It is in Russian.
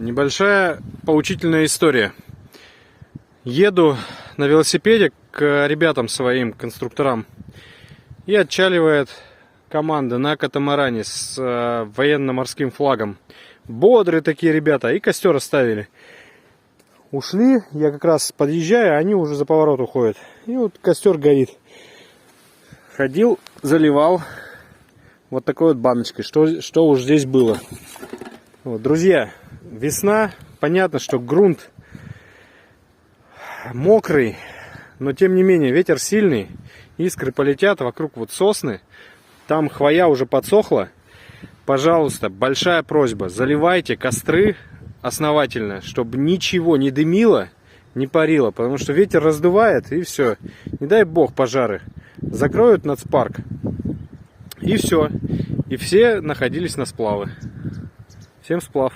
Небольшая поучительная история. Еду на велосипеде к ребятам своим, конструкторам, и отчаливает команда на катамаране с военно-морским флагом. Бодрые такие ребята, и костер оставили. Ушли, я как раз подъезжаю, а они уже за поворот уходят. И вот костер горит. Ходил, заливал вот такой вот баночкой, что уж здесь было. Вот, друзья, весна, понятно, что грунт мокрый, но тем не менее ветер сильный, искры полетят вокруг вот сосны, там хвоя уже подсохла. Пожалуйста, большая просьба, заливайте костры основательно, чтобы ничего не дымило, не парило, потому что ветер раздувает, и все, не дай бог пожары, закроют нацпарк, и все, и все находились на сплавы. Всем сплав.